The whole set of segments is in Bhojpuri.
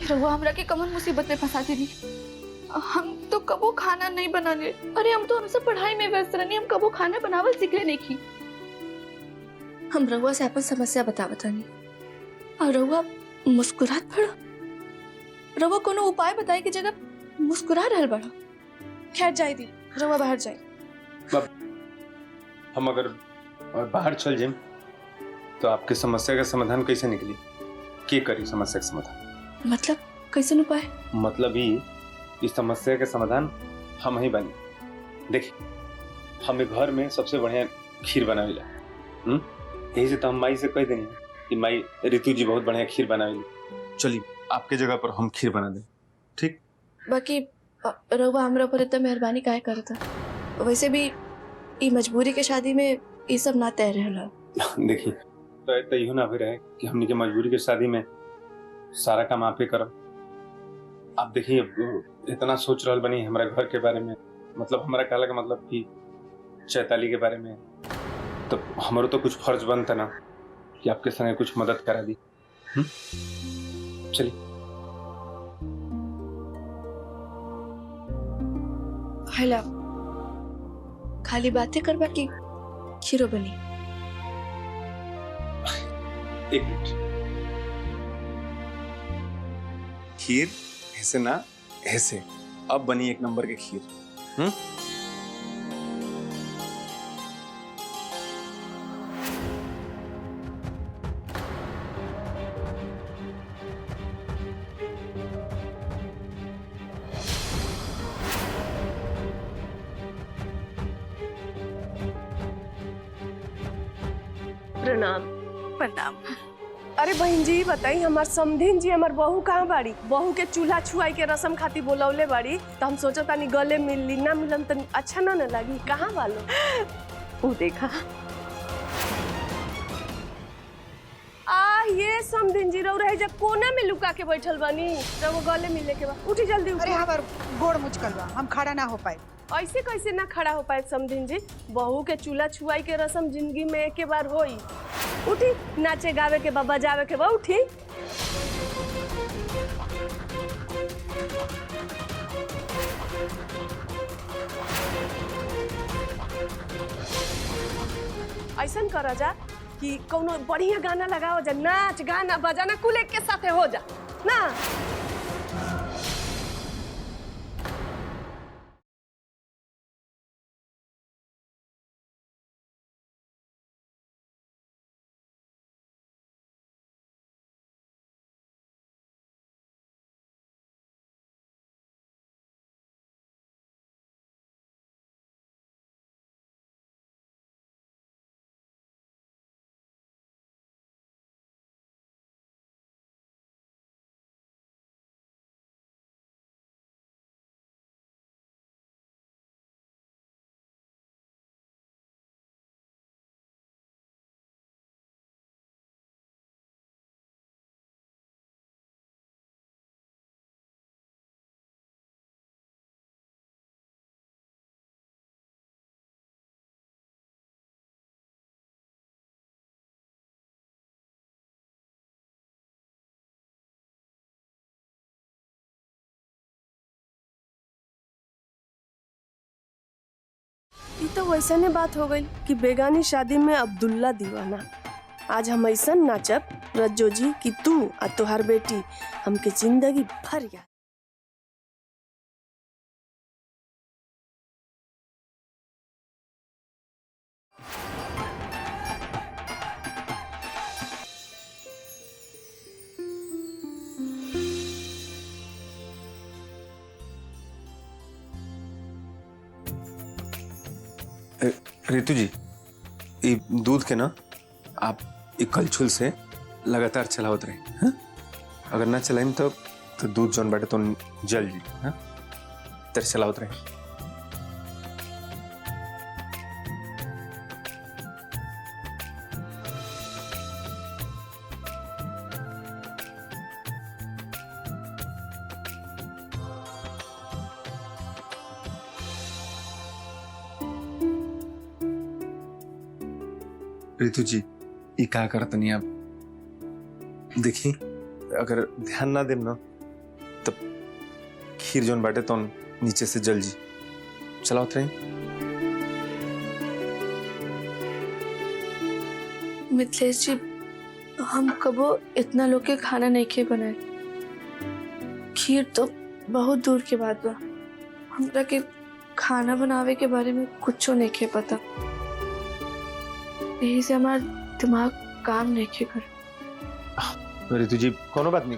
रहुआ हमरा के कमन मुसीबत में फंसा देनी। हम तो कबो खाना नहीं बनाने। अरे हम तो हमसे पढ़ाई में व्यस्त रहनी, हम कबो खाना बनावल सीखले नहीं की। हम रहुआ से अपन समस्या बतानी और रहुआ मुस्कुरात पड़ा। रहुआ कोनो उपाय बताए की जगह मुस्कुरा रहल बड़ा। खैर जाए दी, रहुआ बाहर जाए। हम अगर बाहर चल जाए तो आपकी समस्या का समाधान कैसे निकली? के करी समस्या का समाधान? मतलब कैसे उपाय? मतलब ही इस समस्या का समाधान हम ही बनी। देखिए, हमें घर में सबसे बढ़िया खीर बनावेला। यही से तो हम माई से कह देंगे कि माई ऋतु जी बहुत बढ़िया खीर बनावेली, चलिए आपके जगह पर हम खीर बना दें। ठीक? बाकी रहुआ हमरा पर इतना मेहरबानी काहे करता? वैसे भी ई मजबूरी के शादी में ये सब ना तय रहला। देखिए, तो इहो ना हो रहे कि हमनी के मजबूरी के शादी में सारा काम आपे करब। आप देखिए, इतना सोच रहा बनी हमारे घर के बारे में, मतलब हमारा कहला का मतलब कि चैताली के बारे में, तो हमारो तो कुछ फर्ज बनता ना कि आपके संग कुछ मदद करा दी। चलिए। हेला खाली बातें करबा की खीरो बनी? एक मिनट। खीर ऐसे ना ऐसे, अब बनी एक नंबर की खीर। प्रणाम। प्रणाम। अरे बहन जी बताई, हमार समधिन जी हमार बहू कहाँ बाड़ी? बहू के चूल्हा छुआई के रस्म खातिर बोलौले बाड़ी, तो हम सोचो तानी गले मिल ली, ना मिलन तो अच्छा ना न लगी। कहाँ वालो? वो देखा। ये समधिन जी रह रहे जब कोना में लुका के बैठल बानी, जब वो गले मिलने के बाद उठी जल्दी उठी। अरे हमार गोड़ मुचकल बा, हम खड़ा ना हो पाए। ऐसे कैसे ना खड़ा हो पाए समधिन जी? बहू के चूल्हा छुआई के रस्म जिंदगी में एक बार होई। उठी, नाचे गावे के बा, बजावे के बा, उठी। ऐसा करा जा कि कोनो बढ़िया गाना लगाओ जा, नाच गाना बजाना कुल एक के साथे हो जा ना। ये तो वैसा ने बात हो गई कि बेगानी शादी में अब्दुल्ला दीवाना। आज हम ऐसा नाचब रज्जो जी कि तू और तुहार बेटी हमके जिंदगी भर याद। ऋतु जी, ये दूध के ना आप एक कलछुल से लगातार चलावत रहे। हाँ? अगर ना चलाएं तो दूध जौन बाटे तो जल जी। हाँ? तर चलावत रहे। ऋतु जी, ये क्या करते नहीं आप? देखिए, अगर ध्यान ना देना तब खीर जोन बाटे तो नीचे से जल जी चला उतरे। मिथिलेश जी, हम कबो इतना लोग के खाना नहीं खे बनाए। खीर तो बहुत दूर के बात बा। हमरा के खाना बनावे के बारे में कुछ नहीं खे पता, यही से हमार दिमाग काम नहीं खे कर। रितु जी कोनो बात नहीं।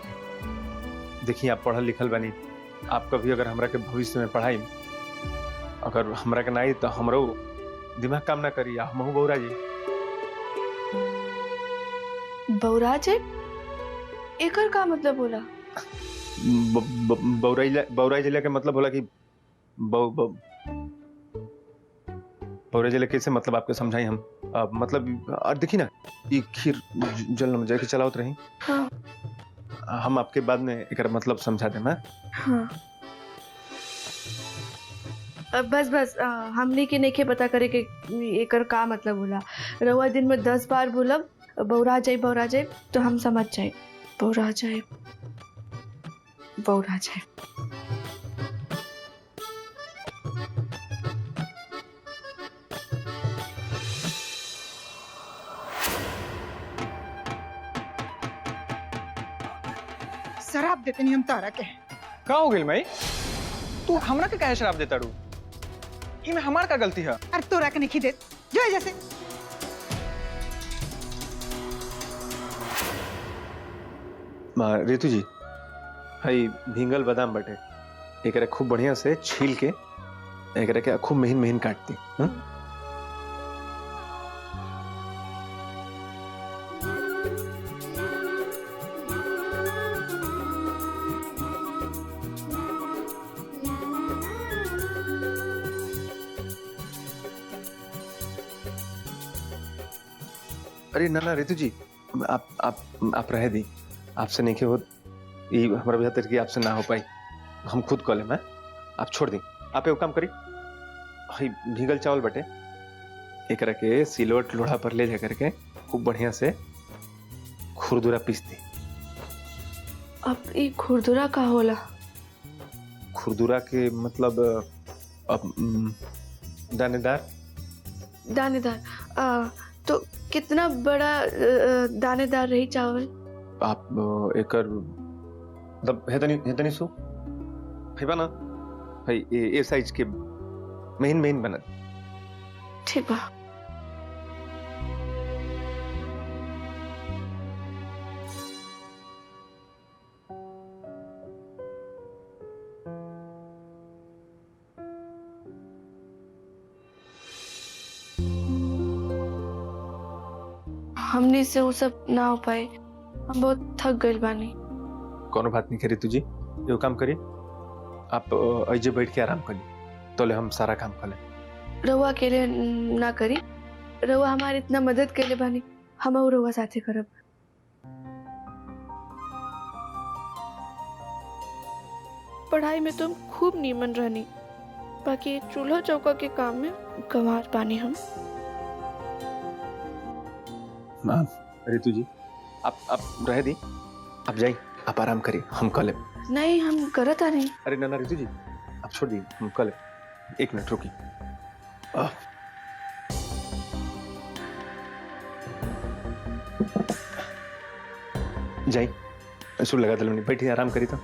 देखिए आप पढ़ल लिखल बनी, आप कभी अगर हमरा के भविष्य में पढ़ाई अगर हमरा के नहीं तो हमरो दिमाग काम ना करी। हमहू बौरा जी। बौरा जे एकर का मतलब होला? बौराई जिले के मतलब होला कि बौरा जिले कैसे मतलब आपके समझाई हम। मतलब और देखी ना ये खीर जल में जाके चलावत रही। हाँ। हम आपके बाद में एक मतलब समझा दें। हाँ। बस बस हमने के नहीं के पता करे कि एकर का मतलब होला। रउआ दिन में 10 बार बोलब बौरा जाए तो हम समझ जाए। बौरा जाए। शराब देते नहीं हम तारा के। का हो गेल माई? तू हमरा के काहे शराब देता रू? इमे हमार का गलती है? अरे तोरा के नहीं देत जो जैसे। रितु जी हई भींगल बादाम बटे एकरा खूब बढ़िया से छील के एकरा के खूब महीन महीन काटती। अरे ना रितु जी आप रह दी। आपसे नहीं के हो हमारा बेहतर की आपसे ना हो पाई। हम खुद कॉल है। आप छोड़ दी। आप एक काम करी हई भीगल चावल बटे एकरा के सिलवट लोढ़ा पर ले जा करके खूब बढ़िया से खुरदुरा पीस दी। अब ये खुरदुरा का होला? खुरदुरा के मतलब दानेदार। तो कितना बड़ा दानेदार रही चावल? आप एकर मतलब हेतनी सु हैबा ना भाई ए साइज के महीन महीन बनत। ठीक बा। हमने से वो सब ना हो पाए। हम बहुत थक गए बानी। कोनो बात नहीं करी तुझी। ये काम करी आप ऐजे बैठ के आराम करी तोले हम सारा काम कर ले। रउआ अकेले ना करी। रउआ हमारी इतना मदद के लिए बानी, हम और रउआ साथे करब। पढ़ाई में तो हम खूब नीमन रहनी, बाकी चूल्हा चौका के काम में गंवार पानी हम। रितु जी आप रह दी। आप जाइए, आप आराम करिए, हम कल। नहीं हम करत आ नहीं। अरे ना रितु जी आप छोड़ दी, हम कल। एक मिनट रुकी। जाइए सुर लगा दल बैठिए, आराम करी तो।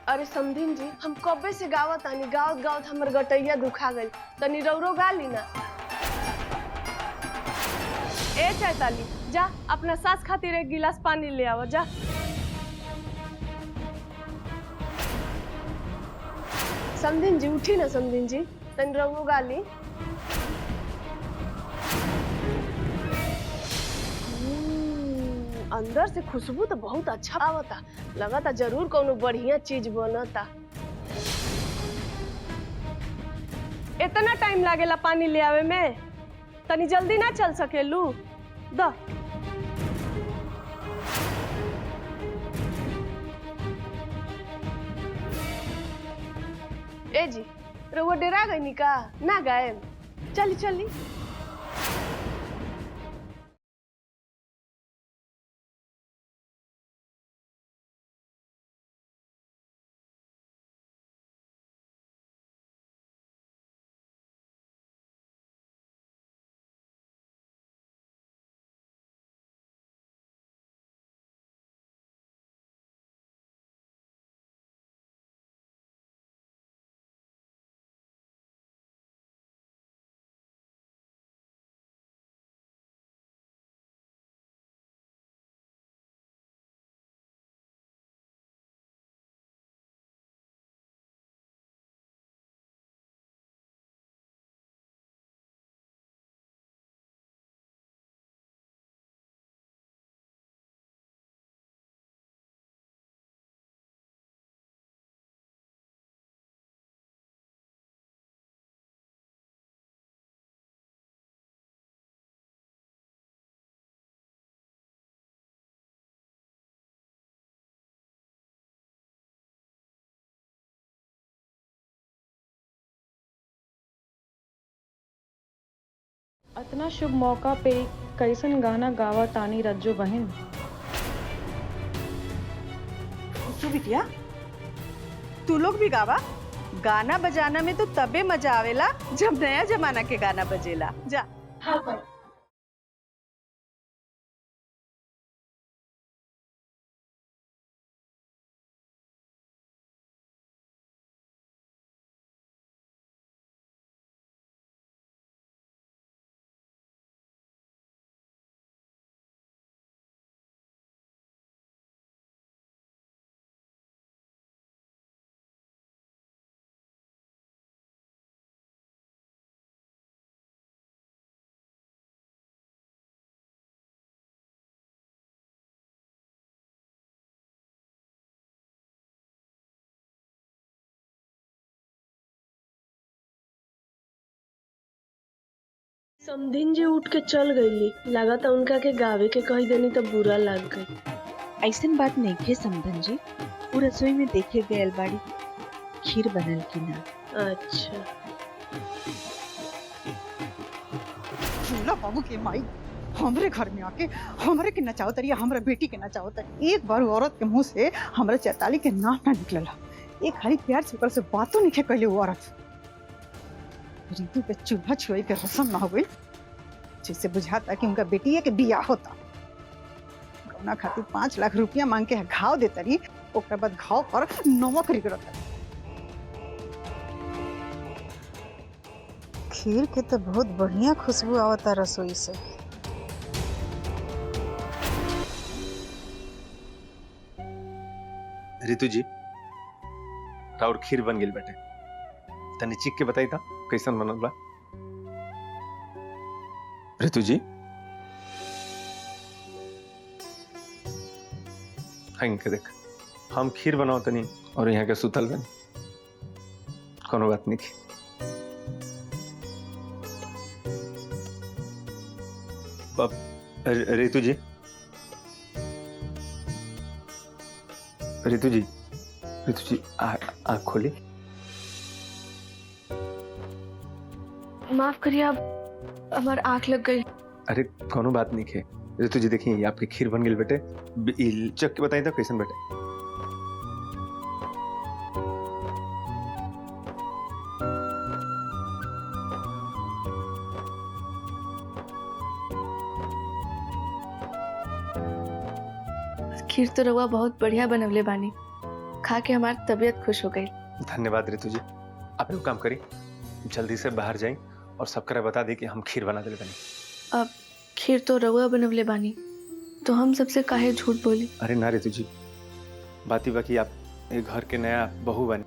अरे समधिन जी, हम कब्बे से गावत आनी, गावत गावत हमर गटैया दुखा गई। तनी रौरो गा ली ना। ए चैताली, जा अपना सास खातिर एक गिलास पानी ले आओ जा। समधिन जी उठी ना, समधिन जी तनी रौरो गा ली। अंदर से खुशबू तो बहुत अच्छा आवता, लगता जरूर कोनो बढ़िया चीज बनता। इतना टाइम लागेला पानी ले आवे में? तनी जल्दी ना चल सकेलू द। ए जी रउआ डेरा गई का ना गए? चली चली। अतना शुभ मौका पे कैसन गाना गावा तानी रज्जो बहन। तो बिटिया तू लोग भी गावा। गाना बजाना में तो तबे मजा आवेला जब नया जमाना के गाना बजेला। जा। समधिन जी उठ के चल गईली, लगा था उनका के गावे के कही देनी तो बुरा लग गई। ऐसन बात नहीं खे समधन जी, वो रसोई में देखे गए बाड़ी खीर बनल की ना। अच्छा झूला बाबू के माई हमरे घर में आके हमरे के नचाओ तरिया, हमरा बेटी के नचाओ तरिया। एक बार औरत के मुंह से हमरा चैताली के नाम ना निकलला। एक खाली प्यार से ओकर से बातों नहीं कहले वो औरत। रितु पे चूल्हा छुआई के रसम ना हो गई, जिससे बुझाता कि उनका बेटी के बियाह होता। गौना खातिर 5 लाख रुपया मांग के घाव देता रही, ओकरा बाद घाव पर नमक रिगड़ता। खीर के तो बहुत बढ़िया खुशबू आवता रसोई से। रितु जी और खीर बन गई बेटे, तनी चीख के बताई था कैसन बनल बा। रितु जी के देख, हम खीर बनाओ तनी और यहाँ के सुतल बनी, कोनो बात नहीं। रितु जी, रितु जी, रितु जी आँख खोली। माफ करिए, अब हमार आँख लग गई। अरे कोनो बात नहीं है रितु जी, देखिए आपकी खीर बन गई बेटे, चख के बताई था कैसन बेटे। खीर तो रवा बहुत बढ़िया बनवले बानी, खा के हमारी तबीयत खुश हो गई। धन्यवाद रितु जी। आप एक काम करी, जल्दी से बाहर जाएं और सबकरा बता दी कि हम खीर बना दे बनी। अब खीर तो रवा बनवले बानी, तो हम सबसे काहे झूठ बोली। अरे ना रितु जी, बाती बाकी आप एक घर के नया बहू बनी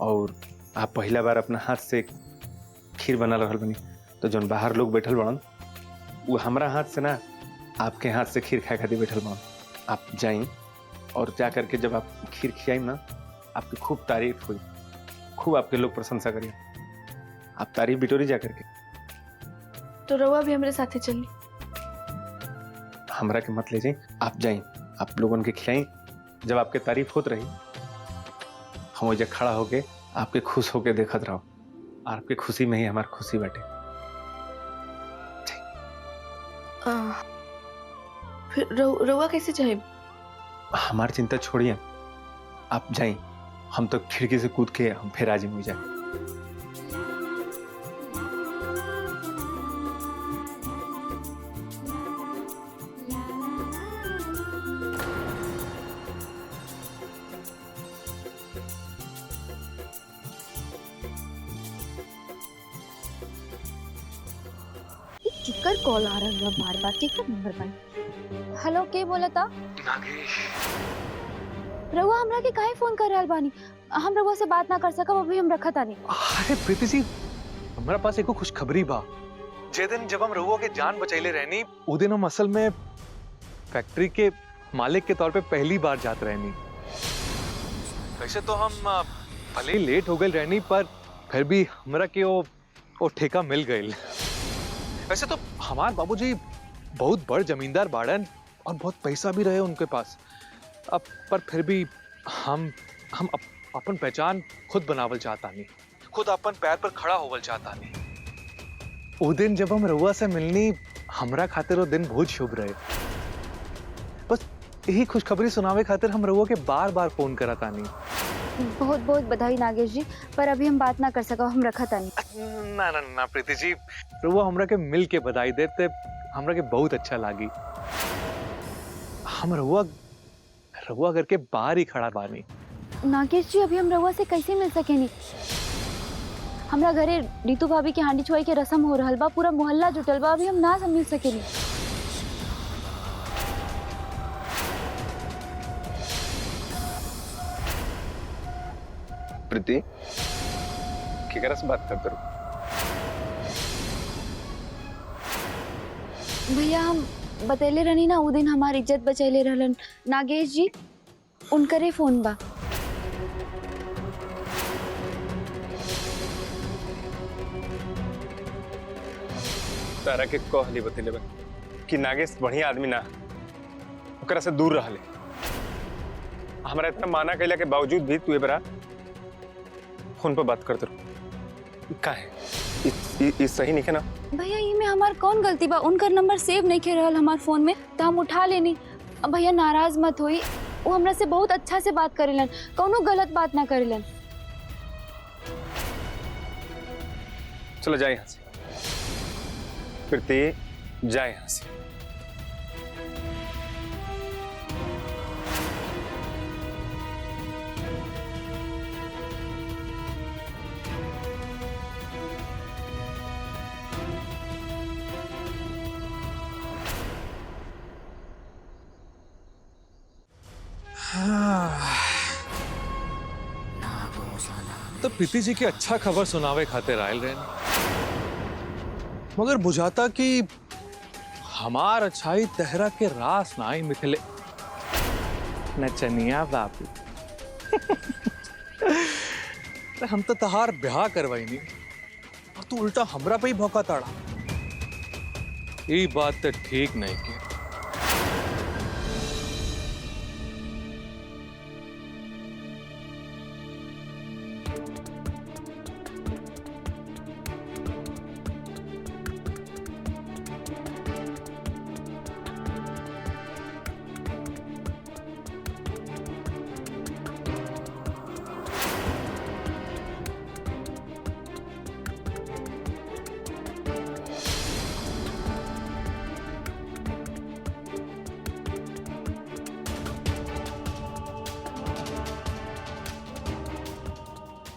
और आप पहला बार अपना हाथ से खीर बना रहल बनी, तो जो बाहर लोग बैठल बड़न वो हमारा हाथ से ना आपके हाथ से खीर खाए खातिर बैठल बड़न। आप जाइए और जा करके जब आप खीर खियाई ना, आपकी खूब तारीफ हुई, खूब आपके लोग प्रशंसा करिए। आप तारीफ बिटोरी जा करके। तो रउआ भी हमारे साथे चली। हमरा के मत ले जाई, आप जाई, आप लोगन के खिलाई। जब आपके तारीफ होत रही हम वही खड़ा होके आपके खुश होके देखत रहो, और आपके खुशी में ही हमारी खुशी बाटे। फिर रउआ कैसे जाए? हमारी चिंता छोड़िए, आप जाई, हम तो खिड़की से कूद के हम फिर राजी हो जाए। केकर कॉल आ रहा है बार बार? केकर नंबर पर? हेलो, के बोला था? नागेश, रउआ हमरा के काहे फोन कर रहल बानी? हम रउआ से बात ना कर सकब, अभी हम रखा तानी। अरे प्रीति जी, हमारा पास एको खुशखबरी बा। जे दिन जब हम रहुआ के जान बचैले रहनी, वो दिन हम असल में फैक्ट्री के मालिक के तौर पे पहली बार जात रहनी। वैसे तो हम भले ही लेट हो गए रहनी, पर फिर भी हमरा के वो ठेका मिल गई। वैसे तो हमार बाबूजी बहुत बड़ जमींदार बाड़न और बहुत पैसा भी रहे उनके पास। अब पर फिर भी हम अपन पहचान खुद बनावल चाहता नहीं, खुद अपन पैर पर खड़ा होवल चाहता नहीं। वो दिन जब हम रउआ से मिलनी, हमरा खातिर वो दिन बहुत शुभ रहे। बस यही खुशखबरी सुनावे खातिर हम रउआ के बार बार फोन करता नहीं। बहुत बहुत बधाई नागेश जी, पर अभी हम बात ना कर सकब, हम रखा तानी। ना ना ना प्रीति जी, रउआ हमरा के मिल के बधाई देते हमरा के बहुत अच्छा लागी। हम रउआ करके बाहर ही खड़ा बानी। नागेश जी, अभी हम रउआ से कैसे मिल सकेनी? हमरा घरे रीतू भाभी के हांडी छुआई के रस्म हो रहल बा, पूरा मोहल्ला जुटल बा, अभी हम ना मिल सकेनी। प्रीति, केकरा से बात करते रहो? भैया, हम बतैले रहनी ना, वो दिन हमारी इज्जत बचैले रहलन नागेश जी, उनकरे फोन बा। तारा के कहली बतेले बा कि नागेश बढ़िया आदमी ना, ओकरा से दूर रहले। हमरा इतना माना कैला के बावजूद भी तू एबरा फोन पर बात करते रहो। काहे? ई सही नहीं है ना? भैया, ये में हमार कौन गलती बा? उनकर नंबर सेव नहीं खे रहल हमार फोन में, तो हम उठा लेनी। अब भैया नाराज मत होई, वो हमरा से बहुत अच्छा से बात करेलन, कौनो गलत बात ना करेलन। चलो जाए यहाँ से प्रीति, जाए यहाँ से। तो प्रीति जी की अच्छा खबर सुनावे खातिर आयल रहे, मगर बुझाता कि हमार अच्छाई तहरा के रास ना ही मिथले नचनिया बाबू। हम तो तहार ब्याह करवाई नहीं और तू उल्टा हमरा पे ही भौंका ताड़ा। ये बात तो ठीक नहीं की।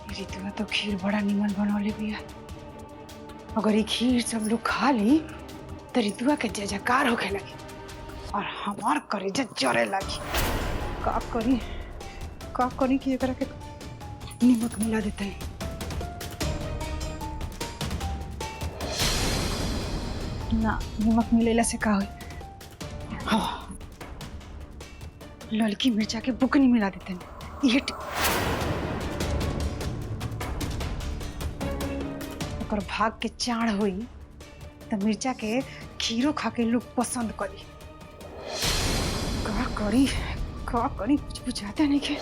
रितुआ तो खीर बड़ा निमन बनौले बिया। अगर ये खीर सब लोग खा ली तो रितुआ के जय जयकार होखे लगी और हमार करेजा जरे लगी। का करी कि एकरा के नमक मिला देते हैं। ना, नमक मिलेला से का होई? हाँ, ललकी मिर्चा के बुकनी मिला देते हैं। ये भाग के चाड़ हुई तो मिर्चा के खीरो खा के लोग पसंद करी। का करी कुछ बुझाता नहीं के।